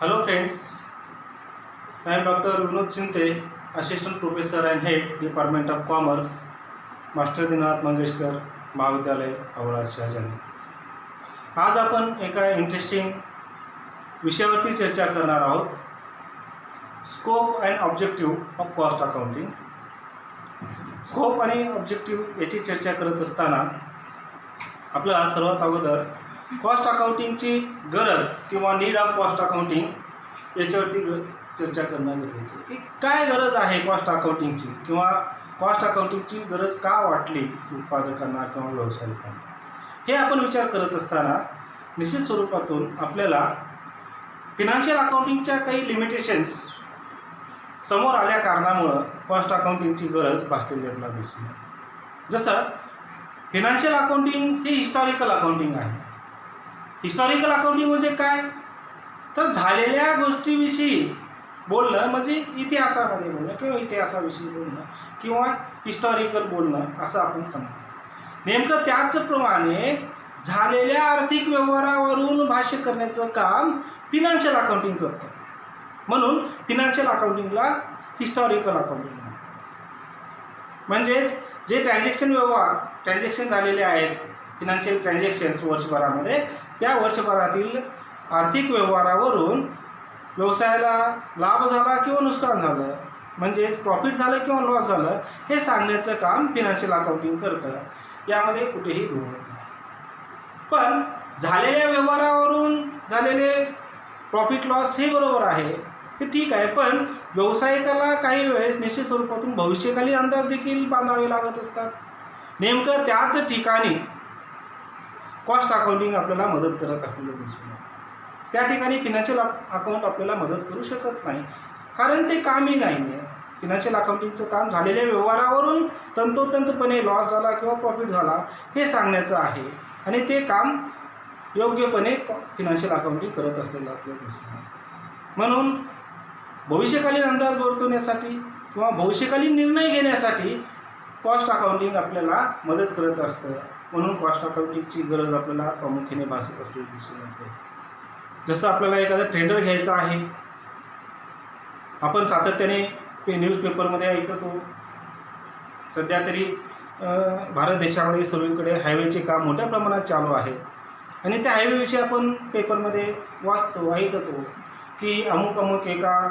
Hello friends, I am Dr. Vinod Chinte, Assistant Professor and Head, Department of Commerce, master Dinanath Mangeshkar महाविद्यालय औराद शहाजानी. आज आपण एका interesting विषयावरती चर्चा करणार आहोत. Scope and objective of cost accounting. Scope आणि ऑब्जेक्टिव्ह याची चर्चा करत असताना आपल्याला सर्वात अगोदर कॉस्ट अकाउंटिंगची गरज किंवा नीड ऑफ कॉस्ट अकाउंटिंग याच्यावरती चर्चा करणं गरजेचं आहे की काय गरज आहे कॉस्ट अकाउंटिंगची किंवा कॉस्ट अकाउंटिंगची गरज का वाटली उत्पादकांना किंवा व्यावसायिकांना. हे आपण विचार करत असताना निश्चित स्वरूपातून आपल्याला फिनान्शियल अकाउंटिंगच्या काही लिमिटेशन्स समोर आल्या कारणामुळं कॉस्ट अकाउंटिंगची गरज भासलेली आपल्याला दिसून येते. जसं फिनान्शियल अकाउंटिंग हे हिस्टॉरिकल अकाउंटिंग आहे. हिस्टॉरिकल अकाउंटिंग म्हणजे काय, तर झालेल्या गोष्टीविषयी बोलणं म्हणजे इतिहासामध्ये बोलणं किंवा इतिहासाविषयी बोलणं किंवा हिस्टॉरिकल बोलणं असं आपण समजतो. नेमकं त्याचप्रमाणे झालेल्या आर्थिक व्यवहारावरून भाष्य करण्याचं काम फिनान्शियल अकाउंटिंग करतं. म्हणून फिनान्शियल अकाउंटिंगला हिस्टॉरिकल अकाउंटिंग म्हणतात. म्हणजेच जे ट्रान्झॅक्शन झालेले आहेत फिनान्शियल ट्रान्झॅक्शन्स वर्षभरामध्ये, त्या वर्षभरातील आर्थिक व्यवहारावरून व्यवसायाला लाभ झाला किंवा नुकसान झालं, म्हणजेच प्रॉफिट झालं किंवा लॉस झालं, हे सांगण्याचं काम फिनान्शियल अकाउंटिंग करतं. यामध्ये कुठेही धोरण नाही. पण झालेल्या व्यवहारावरून झालेले प्रॉफिट लॉस हे बरोबर आहे, हे ठीक आहे. पण व्यावसायिकाला काही वेळेस निश्चित स्वरूपातून भविष्यकालीन अंदाज देखील बांधावे लागत असतात. नेमकं त्याच ठिकाणी कॉस्ट अकाउंटिंग आपल्याला मदत करत असलेलं दिसून येतं. त्या ठिकाणी फिनान्शियल अकाउंट आपल्याला मदत करू शकत नाही, कारण ते कामही नाही आहे. फिनान्शियल अकाउंटिंगचं काम झालेल्या व्यवहारावरून तंतोतंतपणे लॉस झाला किंवा प्रॉफिट झाला हे सांगण्याचं आहे, आणि ते काम योग्यपणे फिनान्शियल अकाउंटिंग करत असलेलं आपल्याला दिसून येतं. म्हणून भविष्यकालीन अंदाज वर्तवण्यासाठी किंवा भविष्यकालीन निर्णय घेण्यासाठी कॉस्ट अकाउंटिंग आपल्याला मदत करत असतं. म्हणून कॉस्ट अकाउंटिंगची गरज आपल्याला प्रामुख्याने भासत असलेली दिसून येते. जसं आपल्याला एखादा टेंडर घ्यायचा आहे, आपण सातत्याने न्यूजपेपरमध्ये ऐकतो. सध्या तरी भारत देशामध्ये सर्वीकडे हायवेचे काम मोठ्या प्रमाणात चालू आहे, आणि त्या हायवेविषयी आपण पेपरमध्ये वाचतो, ऐकतो की अमुक एका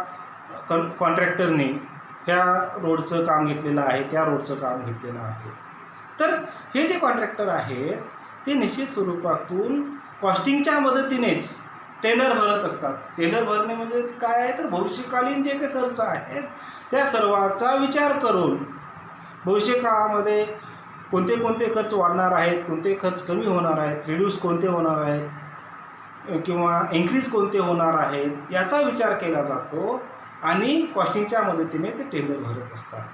कॉन्ट्रॅक्टरने ह्या रोडचं काम घेतलेलं आहे, त्या रोडचं काम घेतलेलं आहे. तर हे जे कॉन्ट्रॅक्टर आहेत ते निश्चित स्वरूपातून कॉस्टिंगच्या मदतीनेच टेंडर भरत असतात. टेंडर भरणे म्हणजे काय आहे, तर भविष्यकालीन जे काही खर्च आहेत त्या सर्वाचा विचार करून भविष्यकाळामध्ये कोणते कोणते खर्च वाढणार आहेत, कोणते खर्च कमी होणार आहेत, रिड्यूस कोणते होणार आहेत किंवा इन्क्रीज कोणते होणार आहेत, याचा विचार केला जातो आणि कॉस्टिंगच्या मदतीने ते टेंडर भरत असतात.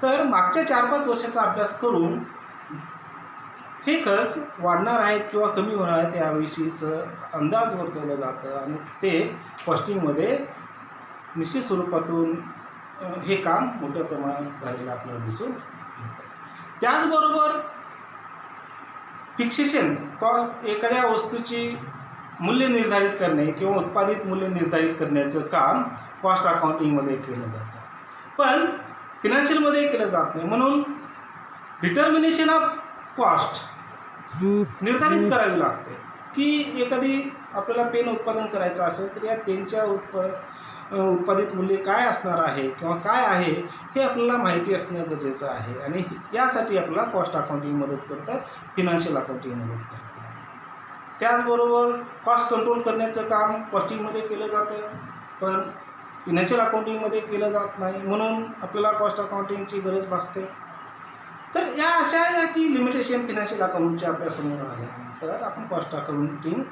तर मागच्या 4-5 वर्षाचा अभ्यास करून हे खर्च वाढणार आहेत किंवा कमी होणार आहेत याविषयीचं अंदाज वर्तवलं जातं, आणि ते कॉस्टिंगमध्ये निश्चित स्वरूपातून हे काम मोठ्या प्रमाणात झालेलं आपल्याला दिसून येतं. त्याचबरोबर फिक्सेशन एखाद्या वस्तूची मूल्य निर्धारित करणे किंवा उत्पादित मूल्य निर्धारित करण्याचं काम कॉस्ट अकाउंटिंगमध्ये केलं जातं, पण फिनान्शियलमध्ये केलं जात नाही. म्हणून डिटर्मिनेशन ऑफ कॉस्ट निर्धारित करावी लागते की एखादी आपल्याला पेन उत्पादन करायचं असेल तर या पेनच्या उत्पादित मूल्य काय असणार आहे किंवा काय आहे हे आपल्याला माहिती असणं गरजेचं आहे, आणि यासाठी आपल्याला कॉस्ट अकाउंटिंग मदत करतं, फिनान्शियल अकाउंटिंग मदत करतं. त्याचबरोबर कॉस्ट कंट्रोल करण्याचं काम कॉस्टिंगमध्ये केलं जातं, पण फिनान्शियल अकाउंटिंगमध्ये केलं जात नाही. म्हणून आपल्याला कॉस्ट अकाउंटिंगची गरज भासते. तर या अशा या की लिमिटेशन फिनान्शियल अकाउंटच्या आपल्यासमोर आल्यानंतर आपण कॉस्ट अकाउंटिंग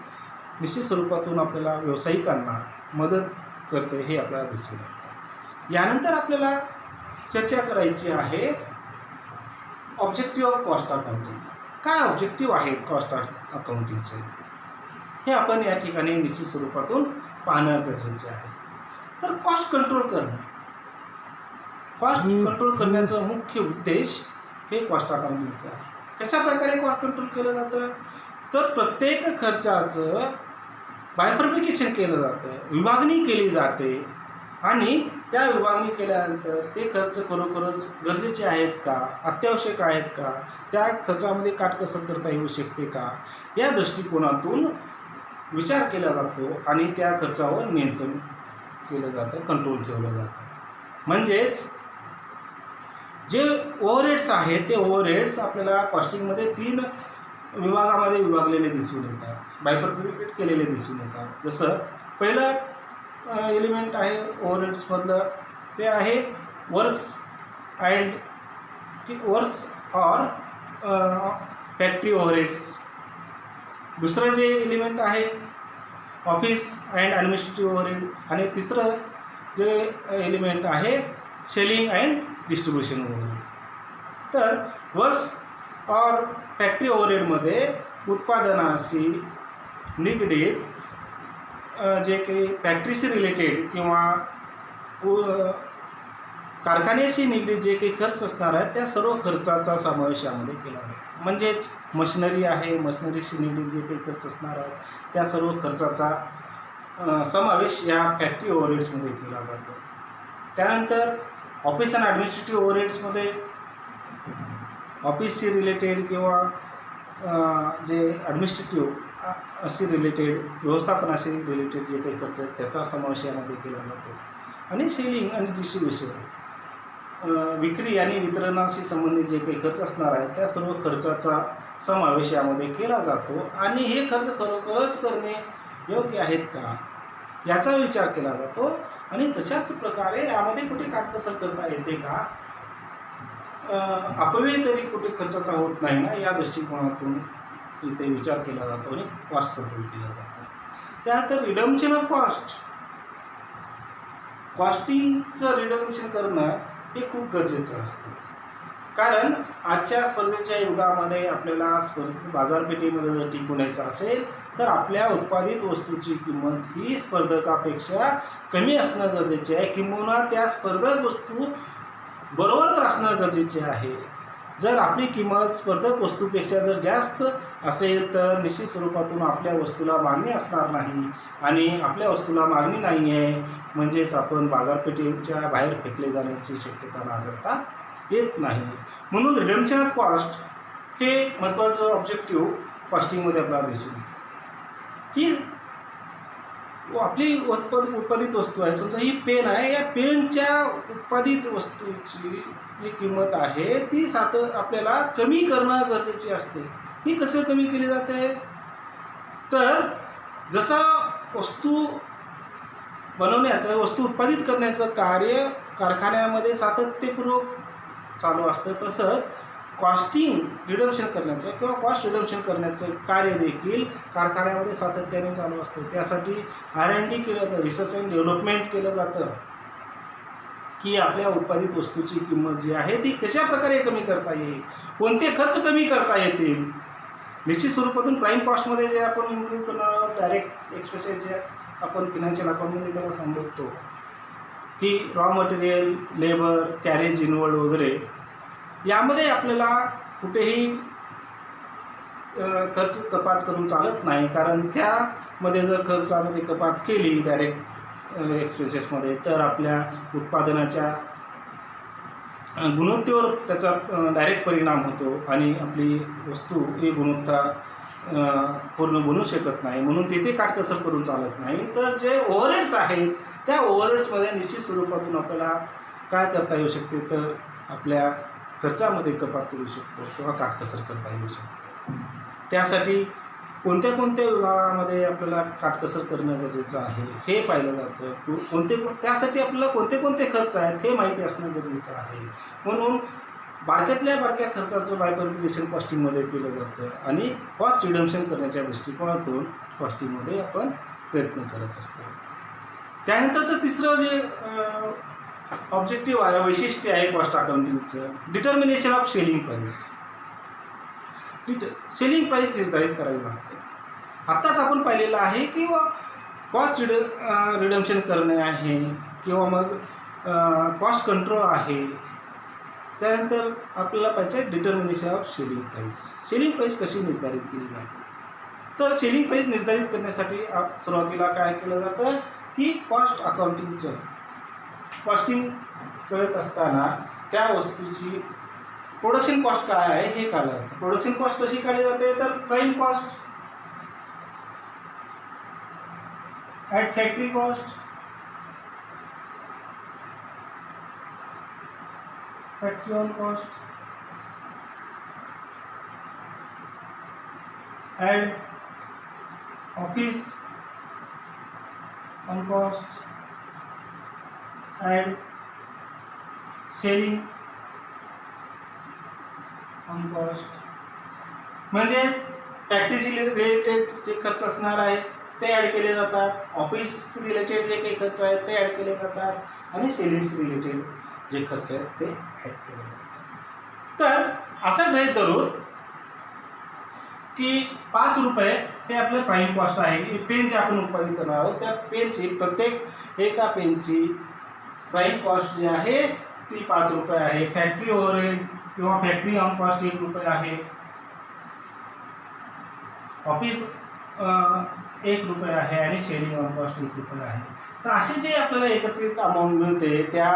निश्चित स्वरूपातून आपल्याला व्यावसायिकांना मदत करते हे आपल्याला दिसून येतं. यानंतर आपल्याला चर्चा करायची आहे ऑब्जेक्टिव्ह ऑफ कॉस्ट अकाउंटिंग. काय ऑब्जेक्टिव्ह आहेत कॉस्ट अकाउंटिंगचे हे आपण या ठिकाणी निश्चित स्वरूपातून पाहणं गरजेचे आहे. तर कॉस्ट कंट्रोल करणं, कॉस्ट कंट्रोल करण्याचं मुख्य उद्देश हे कॉस्ट अकाउंटिंगचं आहे. कशा प्रकारे कॉस्ट कंट्रोल केलं जातं, तर प्रत्येक खर्चाचं बायफर्मिकेशन केलं जातं, विभागणी केली जाते आणि त्या विभागणी केल्यानंतर ते खर्च खरोखरच गरजेचे आहेत का, अत्यावश्यक आहेत का, त्या खर्चामध्ये काटकसर करता येऊ शकते का, या दृष्टिकोनातून विचार केला जातो आणि त्या खर्चावर नियंत्रण केलं जातं, कंट्रोल ठेवलं जातं. म्हणजेच जे ओव्हरहेड्स आहेत ते ओव्हरहेड्स आपल्याला कॉस्टिंगमध्ये 3 विभागामध्ये विभागलेले दिसून येतात, बायफर्मिकेट केलेले दिसून येतात. जसं पहिलं एलिमेंट आहे ओव्हरहेड्समधलं ते आहे वर्क्स ऑर फॅक्टरी ओव्हरहेड्स. दुसरं जे एलिमेंट आहे ऑफिस अँड ॲडमिनिस्ट्रेटिव्ह ओव्हरहेड आणि तिसरं जे एलिमेंट आहे सेलिंग अँड डिस्ट्रीब्युशन ओव्हरहेड. तर वर्क्स ऑर फॅक्टरी ओव्हरहेडमध्ये उत्पादनाशी निगडीत जे काही फॅक्टरीशी रिलेटेड किंवा कारखान्याशी निगडीत जे काही खर्च असणार आहे त्या सर्व खर्चाचा समावेश यामध्ये केला जातो. म्हणजेच मशिनरी आहे, मशिनरीशी निगडीत जे काही खर्च असणार आहे त्या सर्व खर्चाचा समावेश या फॅक्टरी ओव्हरहेड्समध्ये केला जातो. त्यानंतर ऑफिस अँड ॲडमिनिस्ट्रेटिव्ह ओव्हरहेड्समध्ये ऑफिसशी रिलेटेड किंवा जे ॲडमिनिस्ट्रेटिव्ह अशी रिलेटेड व्यवस्थापनाशी रिलेटेड जे काही खर्च आहेत त्याचा समावेश यामध्ये केला जातो. आणि सेलिंग आणि डिस्ट्रीब्युशन विक्री आणि वितरणाशी संबंधित जे काही खर्च असणार आहे त्या सर्व खर्चाचा समावेश यामध्ये केला जातो. आणि हे खर्च खरोखरच करणे योग्य आहेत का याचा विचार केला जातो. आणि तशाच प्रकारे यामध्ये कुठे काटकसर करता येते का, अपव्यय तरी कुठे खर्चाचा होत नाही ना, या दृष्टिकोनातून इथे विचार केला जातो आणि कॉस्ट कंट्रोल केला जातो. त्यानंतर रिडम्पशन ऑफ कॉस्ट. कॉस्टिंगचं रिडम्पशन करणं हे खूप गरजेचं असतं, कारण आजच्या स्पर्धेच्या युगामध्ये आपल्याला बाजारपेठेमध्ये जर टिकून यायचं असेल तर आपल्या उत्पादित वस्तूची किंमत ही स्पर्धकापेक्षा कमी असणं गरजेचे आहे, किंबहुना त्या स्पर्धक वस्तू बरोबर तर असणं गरजेचे आहे. जर आपली किंमत स्पर्धक वस्तूपेक्षा जर जास्त असेल तर निश्चित स्वरूपातून आपल्या वस्तूला मागणी असणार नाही आणि आपल्या वस्तूला मागणी नाही आहे म्हणजेच आपण बाजारपेठेच्या बाहेर फेकले जाण्याची शक्यता नाकारता येत नाही. म्हणून रिडम्पशन ऑफ कॉस्ट हे महत्त्वाचं ऑब्जेक्टिव्ह कॉस्टिंगमध्ये आपल्याला दिसून येतं की आपली उत्पादित वस्तू आहे, समजा ही पेन आहे, या पेनच्या उत्पादित वस्तूची जी किंमत आहे ती आपल्याला कमी करणं गरजेचे असते. ही कसं कमी केली जाते, तर जसं वस्तू बनवण्याचं, वस्तू उत्पादित करण्याचं कार्य कारखान्यामध्ये सातत्यपूर्वक चालू असतं, तसंच कॉस्टिंग रिडम्पशन करण्याचं किंवा कॉस्ट रिडम्पशन करण्याचं कार्य देखील कारखान्यामध्ये सातत्याने चालू असतं. त्यासाठी R&D केलं जातं, रिसर्च अँड डेव्हलपमेंट केलं जातं की आपल्या उत्पादित वस्तूची किंमत जी आहे ती कशा प्रकारे कमी करता येईल, कोणते खर्च कमी करता येतील. निश्चित स्वरूपातून प्राईम कॉस्टमध्ये जे आपण इन्क्लूड करणार डायरेक्ट एक्सपेन्सेस जे आपण फिनान्शियल अकाउंटमध्ये त्याला संबोधतो की raw material, labour, carriage inward वगैरे, यामध्ये आपल्याला कुठेही खर्च कपात करून चालत नाही, कारण त्यामध्ये जर खर्चामध्ये कपात केली डायरेक्ट एक्सपेन्सेसमध्ये तर आपल्या उत्पादनाच्या गुणवत्तेवर त्याचा डायरेक्ट परिणाम होतो आणि आपली वस्तू ही गुणवत्ता पूर्ण बनवू शकत नाही. म्हणून तिथे काटकसर करून चालत नाही. तर जे ओव्हरहेड्स आहेत त्या ओव्हरहेड्समध्ये निश्चित स्वरूपातून आपल्याला काय करता येऊ शकते, तर आपल्या खर्चामध्ये कपात करू शकतो किंवा काटकसर करता येऊ शकते. त्यासाठी कोणत्या विभागामध्ये आपल्याला काटकसर करणं गरजेचं आहे हे पाहिलं जातं. त्यासाठी आपल्याला कोणते खर्च आहेत हे माहिती असणं गरजेचं आहे. म्हणून बारक्यातल्या बारक्या खर्चाचं बायफर्मिकेशन कॉस्टिंगमध्ये केलं जातं आणि कॉस्ट रिडम्पशन करण्याच्या दृष्टिकोनातून कॉस्टिंगमध्ये आपण प्रयत्न करत असतो. त्यानंतरचं तिसरं जे ऑब्जेक्टिव्ह आहे, वैशिष्ट्य आहे कॉस्ट अकाउंटिंगचं, determination of selling price. Selling price निर्धारित करावी लागते. आत्ताच आपण पाहिलेलं आहे की कॉस्ट रिडम्पशन करणे आहे किंवा मग कॉस्ट कंट्रोल आहे. त्यानंतर आपल्याला पाहिजे determination of selling price. Selling price कशी निर्धारित केली जाते, तर सेलिंग प्राईस निर्धारित करण्यासाठी सुरुवातीला काय केलं जातं की कॉस्ट अकाउंटिंगचं कॉस्टिंग करत असताना त्या वस्तूची प्रोडक्शन कॉस्ट काय आहे हे काढलं जातं. प्रोडक्शन कॉस्ट कशी काढली जाते तर prime cost at factory cost, factory on cost, add office on cost, add selling on cost. म्हणजेच फॅक्टरीशी रिलेटेड जे खर्च असणार आहे ते ॲड केले जातात, ऑफिस रिलेटेड जे काही खर्च आहेत ते ॲड केले जातात आणि सेलिंग्स रिलेटेड जे खर्च आहेत ते ॲड केले जातात. तर असं गृहीत धरून की 5 रुपये हे आपलं प्राईम कॉस्ट आहे की पेन जे आपण उत्पादित करणार आहोत त्या पेनची प्रत्येक एका पेनची प्राईम कॉस्ट जी आहे ती 5 रुपये आहे. फॅक्टरी ओव्हरहेड किंवा फॅक्टरी ऑन कॉस्ट 1 रुपये आहे, ऑफिस 1 रुपये आहे आणि शेअरिंग ऑन कॉस्ट 1 रुपये आहे. तर असे जे आपल्याला एकत्रित अमाऊंट मिळते त्या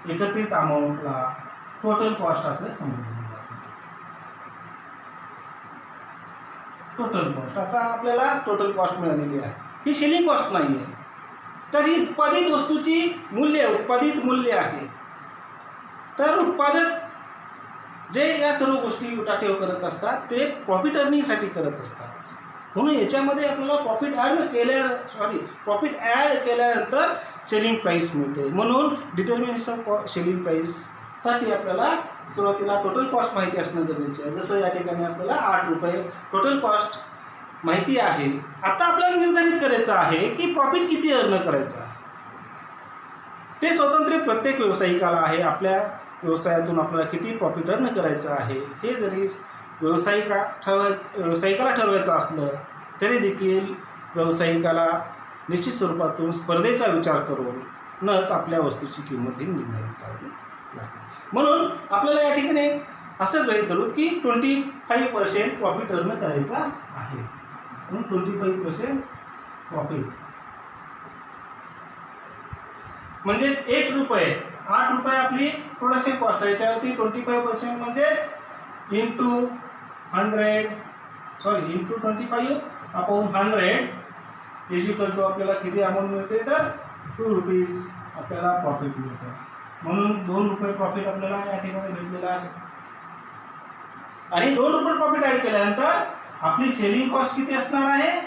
एकत्रित अमाऊंटला टोटल कॉस्ट असं समजलं जातं. टोटल कॉस्ट आता आपल्याला टोटल कॉस्ट मिळालेली आहे, ही सेलिंग कॉस्ट नाही आहे, तर ही उत्पादित वस्तूची उत्पादित मूल्य आहे. तर उत्पादक जे या सर्व गोष्टी उठाठेव करत असतात ते प्रॉफिट अर्निंगसाठी करत असतात. म्हणून याच्यामध्ये आपल्याला प्रॉफिट ॲड केल्यानंतर सेलिंग प्राईस मिळते. म्हणून डिटर्मिनेशन ऑफ सेलिंग प्राईससाठी आपल्याला सुरुवातीला टोटल कॉस्ट माहिती असणं गरजेचे आहे. जसं या ठिकाणी आपल्याला 8 रुपये टोटल कॉस्ट माहिती आहे. आता आपल्याला निर्धारित करायचं आहे की प्रॉफिट किती अर्न करायचं आहे. ते स्वतंत्र प्रत्येक व्यावसायिकाला आहे. आपल्या व्यवसायातून आपल्याला किती प्रॉफिट अर्न करायचं आहे हे जरी व्यावसायिकाला ठरवायचं असलं तरी देखील व्यावसायिकाला निश्चित स्वरूपातून स्पर्धेचा विचार करूनच आपल्या वस्तूची किंमत ही निर्धारित करावी लागते. म्हणून आपल्याला या ठिकाणी असं गृहीत धरू की 25% प्रॉफिट अर्न करायचा आहे. म्हणून 25% प्रॉफिट म्हणजेच 1 रुपये 8 रुपये आपली प्रोडक्शन कॉस्ट आहे. याच्यावरती 25% म्हणजेच into 25 upon 100 is equal to आपल्याला किती अमाऊंट मिळते तर 2 रुपीज आपल्याला प्रॉफिट मिळतं. म्हणून 2 रुपये प्रॉफिट आपल्याला या ठिकाणी भेटलेला आहे. आणि 2 रुपये प्रॉफिट ॲड केल्यानंतर आपली सेलिंग कॉस्ट किती असणार आहे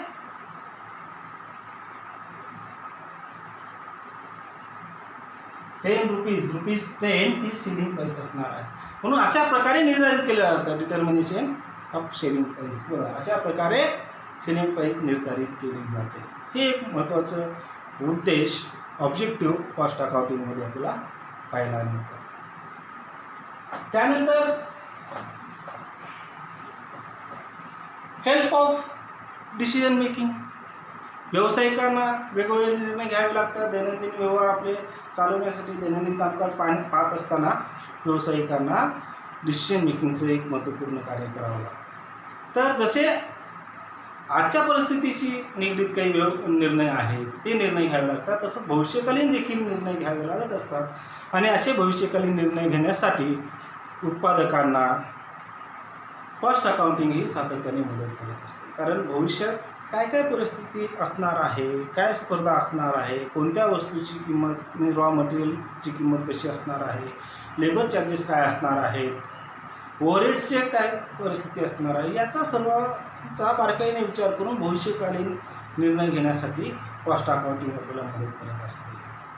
10 रुपीज 10 ही सेलिंग प्राईस असणार आहे. म्हणून अशा प्रकारे निर्धारित केलं जातं डिटर्मिनेशन ऑफ सेलिंग प्राईस. बघा अशा प्रकारे सेलिंग प्राईस निर्धारित केली जाते. हे एक महत्त्वाचं उद्देश ऑब्जेक्टिव्ह कॉस्ट अकाउंटिंगमध्ये आपल्याला पाहायला मिळतं. त्यानंतर हेल्प ऑफ डिसिजन मेकिंग. व्यावसायिकांना वेगवेगळे निर्णय घ्यावे लागतात. दैनंदिन व्यवहार आपले चालवण्यासाठी दैनंदिन कामकाज पाहत असताना व्यावसायिकांना डिसिजन मेकिंगचं एक महत्त्वपूर्ण कार्य करावं लागतं. तर जसे आजच्या परिस्थितीशी निगडीत काही निर्णय आहेत ते निर्णय घ्यावे लागतात, तसंच भविष्यकालीन देखील निर्णय घ्यावे लागत असतात. आणि असे भविष्यकालीन निर्णय घेण्यासाठी उत्पादकांना कॉस्ट अकाउंटिंग ही सातत्याने मदत करत असते. कारण भविष्यात काय काय परिस्थिती असणार आहे, काय स्पर्धा असणार आहे, कोणत्या वस्तूची किंमत रॉ मटेरियलची किंमत कशी असणार आहे, लेबर चार्जेस काय असणार आहेत, ओव्हरहेड्सचे काय परिस्थिती असणार आहे, याचा सर्वांचा बारकाईने विचार करून भविष्यकालीन निर्णय घेण्यासाठी कॉस्ट अकाउंटिंग आपल्याला मदत करत असते.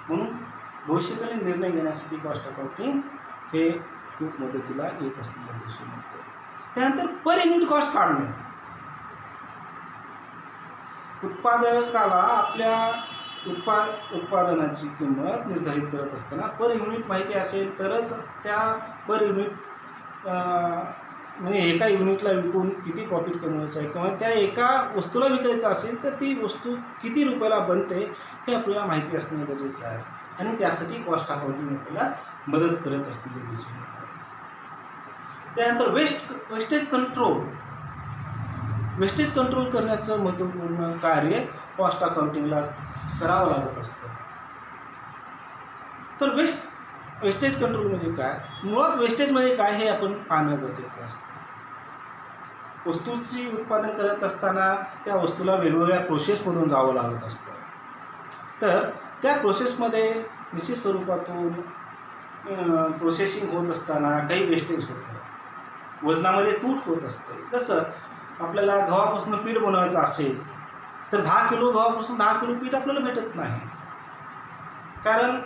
म्हणून भविष्यकालीन निर्णय घेण्यासाठी कॉस्ट अकाउंटिंग हे खूप मदतीला येत असलेलं दिसून येतं. त्यानंतर पर युनिट कॉस्ट काढणे. उत्पादकाला आपल्या उत्पादनाची किंमत निर्धारित करत असताना पर युनिट माहिती असेल तरच त्या पर युनिट म्हणजे एका युनिटला विकून किती प्रॉफिट कमवायचं आहे किंवा त्या एका वस्तूला विकायचं असेल तर ती वस्तू किती रुपयाला बनते हे आपल्याला माहिती असणं गरजेचं आहे. आणि त्यासाठी कॉस्ट अकाउंटिंग आपल्याला मदत करत असलेली दिसून येतात. त्यानंतर वेस्टेज कंट्रोल. वेस्टेज कंट्रोल करण्याचं महत्त्वपूर्ण कार्य कॉस्ट अकाउंटिंगला करावं लागत असतं. तर वेस्टेज कंट्रोल म्हणजे काय, मुळात वेस्टेज म्हणजे काय हे आपण पाहणं गरजेचं असतं. वस्तूची उत्पादन करत असताना त्या वस्तूला वेगवेगळ्या प्रोसेसमधून जावं लागत असतं. तर त्या प्रोसेसमध्ये निश्चित स्वरूपातून प्रोसेसिंग होत असताना काही वेस्टेज होतं, वजनामध्ये तूट होत असते. जसं आपल्याला गव्हापासून पीठ बनवायचं असेल तर 10 किलो गव्हापासून 10 किलो पीठ आपल्याला भेटत नाही, कारण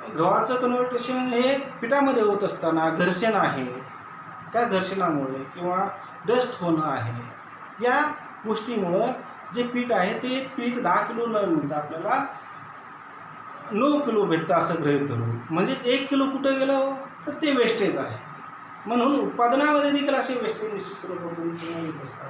गव्हाचं कन्व्हर्टेशन हे पिठामध्ये होत असताना घर्षण आहे, त्या घर्षणामुळे किंवा डस्ट होणं आहे, या गोष्टीमुळं जे पीठ आहे ते पीठ 10 किलो न मिळता आपल्याला 9 किलो भेटतं असं गृहीत धरू. म्हणजे 1 किलो कुठं गेलं तर ते वेस्टेज आहे. म्हणून उत्पादनामध्ये देखील असे वेस्टेज निश्चित स्वरूपातून येत असतात.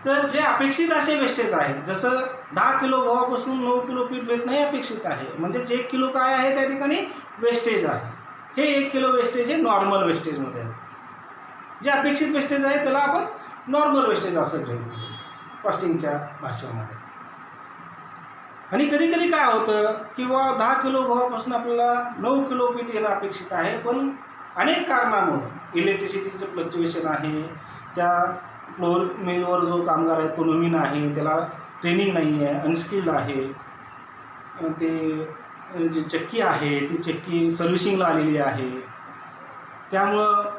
तर जे अपेक्षित असे वेस्टेज आहेत, जसं 10 किलो गव्हापासून 9 किलो पीठ भेटणं हे अपेक्षित आहे, म्हणजेच 1 किलो काय आहे त्या ठिकाणी वेस्टेज आहे. हे 1 किलो वेस्टेज हे नॉर्मल वेस्टेजमध्ये आहे. जे अपेक्षित वेस्टेज आहे त्याला आपण नॉर्मल वेस्टेज असं गृहीत धरू कॉस्टिंगच्या भाषेमध्ये. आणि कधी कधी काय होतं किंवा 10 किलो गव्हापासून आपल्याला 9 किलो पीठ येणं अपेक्षित आहे, पण अनेक कारणामुळे इलेक्ट्रिसिटीचं फ्लक्च्युएशन आहे, त्या फ्लोर मिलवर जो कामगार आहे तो नवीन आहे, त्याला ट्रेनिंग नाही आहे, अनस्किल्ड आहे, ते जी चक्की आहे ती चक्की सर्व्हिसिंगला आलेली आहे, त्यामुळं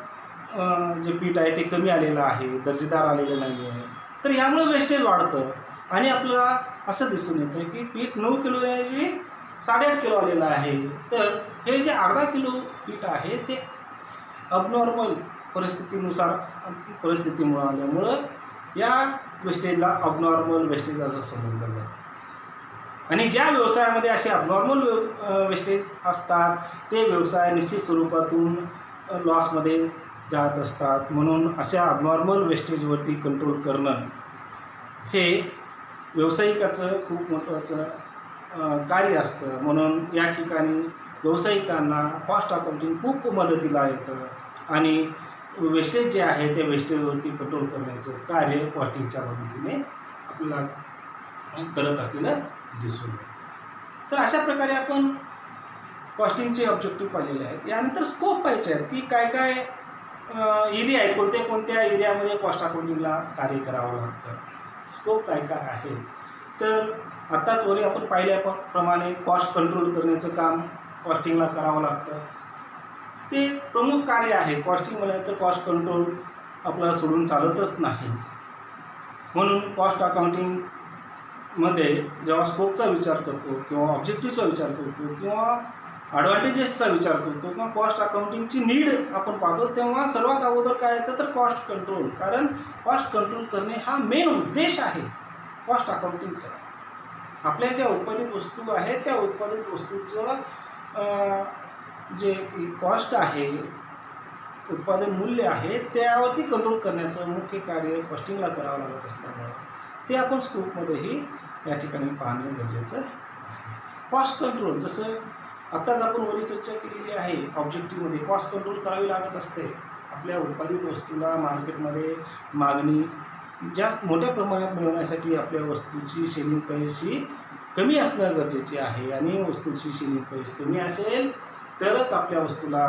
जे पीठ आहे ते कमी आलेलं आहे, दर्जेदार आलेलं नाही आहे. तर ह्यामुळे वेस्टेज वाढतं आणि आपल्याला असं दिसून येतं की पीठ 9 किलो ऐवजी 8.5 किलो आलेलं आहे. तर हे जे अर्धा किलो पीठ आहे ते अबनॉर्मल परिस्थितीमुळं आल्यामुळं या वेस्टेजला अबनॉर्मल वेस्टेज असं समजलं जातं. आणि ज्या व्यवसायामध्ये असे अबनॉर्मल वेस्टेज असतात ते व्यवसाय निश्चित स्वरूपातून लॉसमध्ये जात असतात. म्हणून अशा अबनॉर्मल वेस्टेजवरती कंट्रोल करणं हे व्यावसायिकाचं खूप महत्त्वाचं कार्य असतं. म्हणून या ठिकाणी व्यावसायिकांना कॉस्ट अकाउंटिंग खूप मदतीला येतं आणि वेस्टेज जे आहे ते वेस्टेजवरती कंट्रोल करण्याचं कार्य कॉस्टिंगच्या मदतीने आपल्याला करत असलेलं दिसून येतं. तर अशा प्रकारे आपण कॉस्टिंगचे ऑब्जेक्टिव्ह पाहिलेले आहेत. यानंतर स्कोप पाहिजे आहेत की काय काय एरिया आहेत, कोणत्या कोणत्या एरियामध्ये कॉस्ट अकाउंटिंगला कार्य करावं लागतं, स्कोप काय काय आहे. तर आत्ताच वरी आपण पाहिल्याप्रमाणे कॉस्ट कंट्रोल करण्याचं काम कॉस्टिंगला करावं लागतं. ते प्रमुख कार्य आहे. कॉस्टिंग म्हटल्यानंतर कॉस्ट कंट्रोल आपल्याला सोडून चालतच नाही. म्हणून कॉस्ट अकाउंटिंगमध्ये जेव्हा स्कोपचा विचार करतो किंवा ऑब्जेक्टिव्हचा विचार करतो किंवा ॲडव्हान्टेजेसचा विचार करतो किंवा कॉस्ट अकाउंटिंगची नीड आपण पाहतो, तेव्हा सर्वात अगोदर काय येतं तर कॉस्ट कंट्रोल. कारण कॉस्ट कंट्रोल करणे हा मेन उद्देश आहे कॉस्ट अकाउंटिंगचा. आपल्या ज्या उत्पादित वस्तू आहेत त्या उत्पादित वस्तूचं जे कॉस्ट आहे, उत्पादन मूल्य आहे, त्यावरती कंट्रोल करण्याचं मुख्य कार्य कॉस्टिंगला करावं लागत असल्यामुळे ते आपण स्कोपमध्येही या ठिकाणी पाहणं गरजेचं आहे. कॉस्ट कंट्रोल जसं आत्ताच आपण वरी चर्चा केलेली आहे, ऑब्जेक्टिव्हमध्ये कॉस्ट कंट्रोल करावी लागत असते. आपल्या उत्पादित वस्तूला मार्केटमध्ये मागणी जास्त मोठ्या प्रमाणात मिळवण्यासाठी आपल्या वस्तूची सेलिंग प्राईस ही कमी असणं गरजेचे आहे आणि वस्तूची सेलिंग प्राईस कमी असेल तरच आपल्या वस्तूला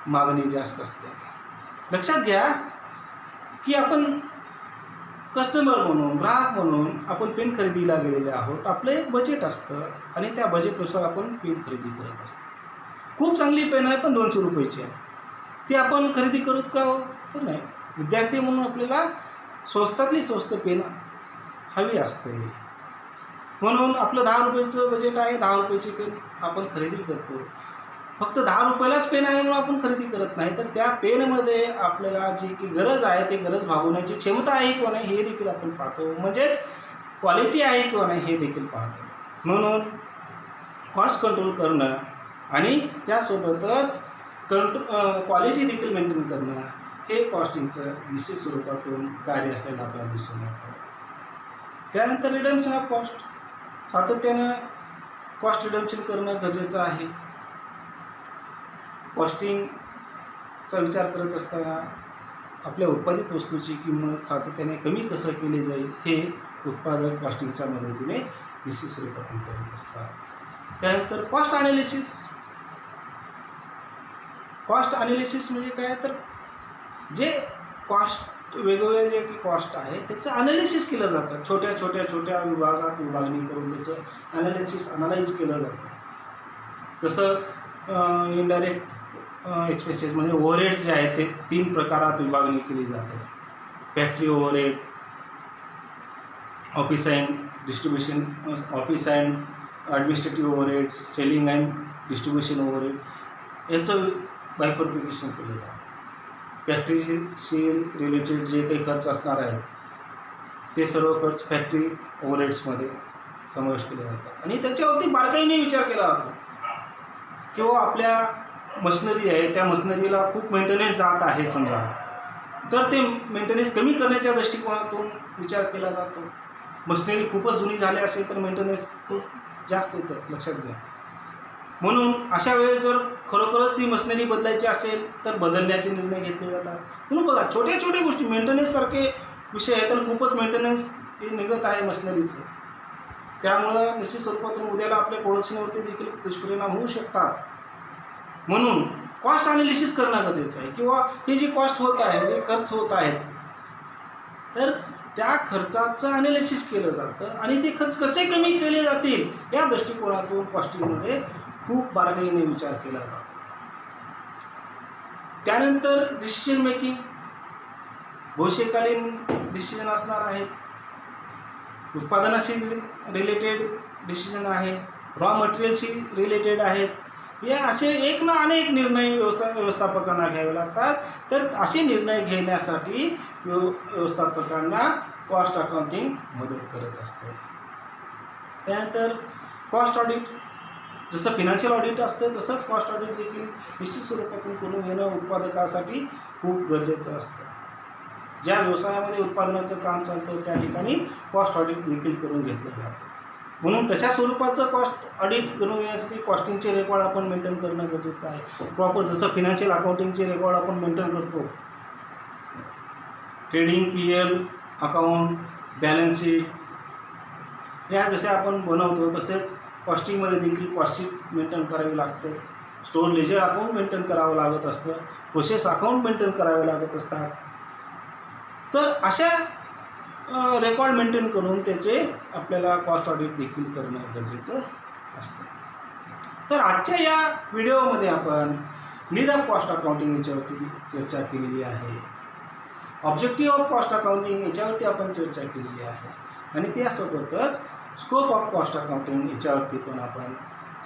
मागणी जास्त असते. लक्षात घ्या की आपण कस्टमर म्हणून, ग्राहक म्हणून आपण पेन खरेदीला गेलेले आहोत. आपलं एक बजेट असतं आणि त्या बजेटनुसार आपण पेन खरेदी करत असतो. खूप चांगली पेन आहे पण 200 रुपयाची आहे, ती आपण खरेदी करत का हो तर नाही. विद्यार्थी म्हणून आपल्याला स्वस्तातली स्वस्त पेन हवी असते. म्हणून आपलं 10 रुपयाचं बजेट आहे, 10 रुपयाची पेन आपण खरेदी करतो. फक्त 10 रुपयालाच पेन आहे म्हणून आपण खरेदी करत नाही, तर त्या पेनमध्ये आपल्याला जी की गरज आहे ते गरज भागवण्याची क्षमता आहे किंवा नाही हे देखील आपण पाहतो. म्हणजेच क्वालिटी आहे किंवा नाही हे देखील पाहतो. म्हणून कॉस्ट कंट्रोल करणं आणि त्यासोबतच क्वालिटी देखील मेंटेन करणं हे कॉस्टिंगचं निश्चित स्वरूपातून कार्य असलेलं आपल्याला दिसून येतं. त्यानंतर रिडम्शन ऑफ कॉस्ट, सातत्यानं कॉस्ट रिडम्शन करणं गरजेचं आहे. कॉस्टिंगचा विचार करत असताना आपल्या उत्पादित वस्तूची किंमत सातत्याने कमी कसं केली जाईल हे उत्पादक कॉस्टिंगच्या मदतीने निश्चित स्वरूपातून करत असतात. त्यानंतर कॉस्ट ॲनालिसिस म्हणजे काय, तर जे कॉस्ट वेगवेगळे जे की कॉस्ट आहे त्याचं ॲनालिसिस केलं जातं. छोट्या विभागात विभागणी करून त्याचं ॲनालाइज केलं जातं. जसं इनडायरेक्ट एक्सपेन्सेस म्हणजे ओव्हरहेड्स जे आहेत ते 3 प्रकारात विभागणी केली जाते. Factory overhead, office and administrative overhead, selling and distribution overhead याचं बायफर्फिकेशन केलं जातं. फॅक्टरीशी रिलेटेड जे काही खर्च असणार आहेत ते सर्व खर्च फॅक्टरी ओव्हरहेड्समध्ये समावेश केले जातात आणि त्याच्यावरती बारकाईने विचार केला जातो. किंवा आपल्या मशिनरी आहे त्या मशिनरीला खूप मेंटेनन्स जात आहे समजा, तर ते मेंटेनन्स कमी करण्याच्या दृष्टिकोनातून विचार केला जातो. मशिनरी खूपच जुनी झाली असेल तर मेंटेनन्स खूप जास्त येतं, लक्षात घ्या. म्हणून अशा वेळेस जर खरोखरच ती मशिनरी बदलायची असेल तर बदलण्याचे निर्णय घेतले जातात. म्हणून बघा छोट्या गोष्टी मेंटेनन्ससारखे विषय आहेत तर खूपच मेंटेनन्स हे निघत आहे मशिनरीचं. त्यामुळं निश्चित स्वरूपातून उद्याला आपल्या प्रोडक्शनवरती देखील दुष्परिणाम होऊ शकतात. म्हणून कॉस्ट ॲनालिसिस करणं गरजेचं आहे. किंवा हे जी कॉस्ट होत आहे, जे खर्च होत आहेत, तर त्या खर्चाचं ॲनालिसिस केलं जातं आणि ते खर्च कसे कमी केले जातील या दृष्टिकोनातून कॉस्टिंगमध्ये खूप बारकाईने विचार केला जातो. त्यानंतर डिसिजन मेकिंग, भविष्यकालीन डिसिजन असणार आहेत, उत्पादनाशी रिलेटेड डिसिजन आहे, रॉ मटेरियलशी रिलेटेड आहेत. या असे एक ना अनेक निर्णय व्यवस्थापकांना घ्यावे लागतात. तर असे निर्णय घेण्यासाठी व्यवस्थापकांना कॉस्ट अकाउंटिंग मदत करत असते. त्यानंतर कॉस्ट ऑडिट, जसं फिनान्शियल ऑडिट असतं तसंच कॉस्ट ऑडिट देखील निश्चित स्वरूपातून करून घेणं उत्पादकासाठी खूप गरजेचं असतं. ज्या व्यवसायामध्ये उत्पादनाचं काम चालतं त्या ठिकाणी कॉस्ट ऑडिट देखील करून घेतलं जातं. म्हणून तशा स्वरूपाचं कॉस्ट ऑडिट करून घेण्यासाठी कॉस्टिंगचे रेकॉर्ड आपण मेंटेन करणं गरजेचं आहे. प्रॉपर जसं फिनान्शियल अकाउंटिंगचे रेकॉर्ड आपण मेंटेन करतो, trading PL account, balance sheet या जसे आपण बनवतो तसेच कॉस्टिंगमध्ये देखील कॉस्ट शीट मेंटेन करावी लागते. स्टोर लेजर अकाउंट मेंटेन करावं लागत असतं, प्रोसेस अकाउंट मेंटेन करावे लागत असतात. तर अशा रेकॉर्ड मेंटेन करून त्याचे आपल्याला कॉस्ट ऑडिट देखील करणं गरजेचं असतं. तर आजच्या या व्हिडिओमध्ये आपण नीड ऑफ कॉस्ट अकाउंटिंग याच्यावरती चर्चा केलेली आहे. ऑब्जेक्टिव्ह ऑफ कॉस्ट अकाउंटिंग याच्यावरती आपण चर्चा केलेली आहे आणि त्यासोबतच स्कोप ऑफ कॉस्ट अकाउंटिंग याच्यावरती पण आपण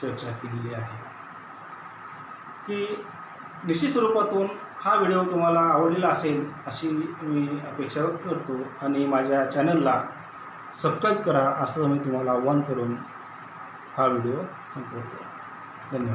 चर्चा केलेली आहे. की निश्चित स्वरूपातून हा व्हिडिओ तुम्हाला आवडलेला असेल अशी मी अपेक्षा व्यक्त करतो आणि माझ्या चॅनलला सबस्क्राईब करा असं मी तुम्हाला आवाहन करून हा व्हिडिओ संपवतो. धन्यवाद.